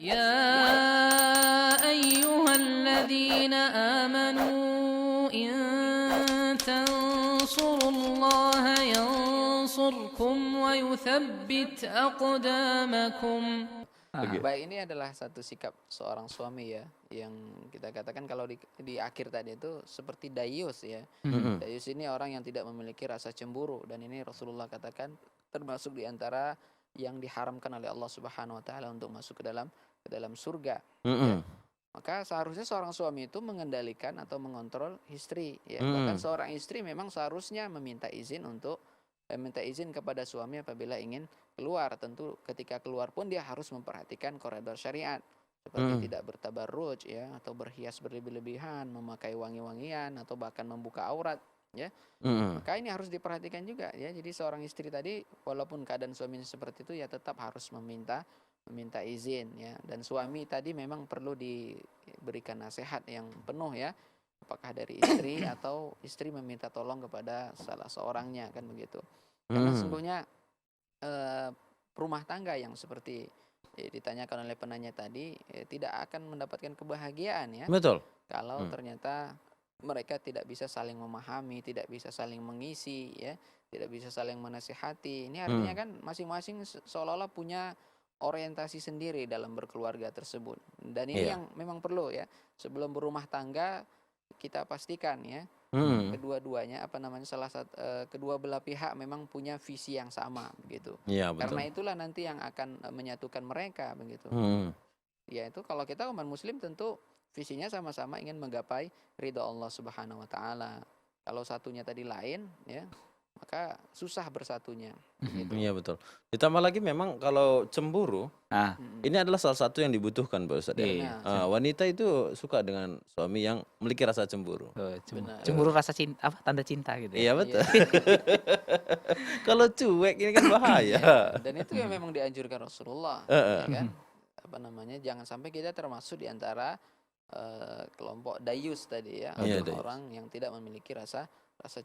يا أيها الذين آمنوا إن تنصروا الله ينصركم ويثبت أقدامكم. Baik, ini adalah satu sikap seorang suami ya, yang kita katakan kalau di akhir tadi itu seperti dayus ya. Dayus ini orang yang tidak memiliki rasa cemburu, dan ini Rasulullah katakan termasuk di antara yang diharamkan oleh Allah Subhanahu wa taala untuk masuk ke dalam surga ya. Maka seharusnya seorang suami itu mengendalikan atau mengontrol istri ya. Bahkan seorang istri memang seharusnya meminta izin kepada suami apabila ingin keluar. Tentu ketika keluar pun dia harus memperhatikan koridor syariat, seperti tidak bertabarruj ya, atau berhias berlebih-lebihan, memakai wangi-wangian, atau bahkan membuka aurat ya. Maka ini harus diperhatikan juga ya. Jadi seorang istri tadi walaupun keadaan suaminya seperti itu ya tetap harus meminta izin ya. Dan suami tadi memang perlu diberikan nasihat yang penuh ya, apakah dari istri atau istri meminta tolong kepada salah seorangnya, kan begitu. Karena sesungguhnya rumah tangga yang seperti ditanyakan oleh penanya tadi tidak akan mendapatkan kebahagiaan ya. Betul. Kalau ternyata mereka tidak bisa saling memahami, tidak bisa saling mengisi ya, tidak bisa saling menasihati. Ini artinya kan masing-masing seolah-olah punya orientasi sendiri dalam berkeluarga tersebut. Dan ini yang memang perlu ya, sebelum berumah tangga kita pastikan ya, kedua-duanya kedua belah pihak memang punya visi yang sama begitu. Iya, betul. Karena itulah nanti yang akan menyatukan mereka begitu. Ya itu kalau kita umat muslim tentu visinya sama-sama ingin menggapai ridha Allah Subhanahu wa taala. Kalau satunya tadi lain ya, maka susah bersatunya gitu. Iya, betul. Ditambah lagi memang kalau cemburu ini adalah salah satu yang dibutuhkan Pak Ustadz ya. Iya. Wanita itu suka dengan suami yang memiliki rasa cemburu. Benar. Cemburu rasa cinta, tanda cinta gitu ya. Iya, betul. Kalau cuek ini kan bahaya. Dan itu yang memang dianjurkan Rasulullah ya kan. Jangan sampai kita termasuk di antara kelompok dayus tadi ya, Iya, orang yang tidak memiliki rasa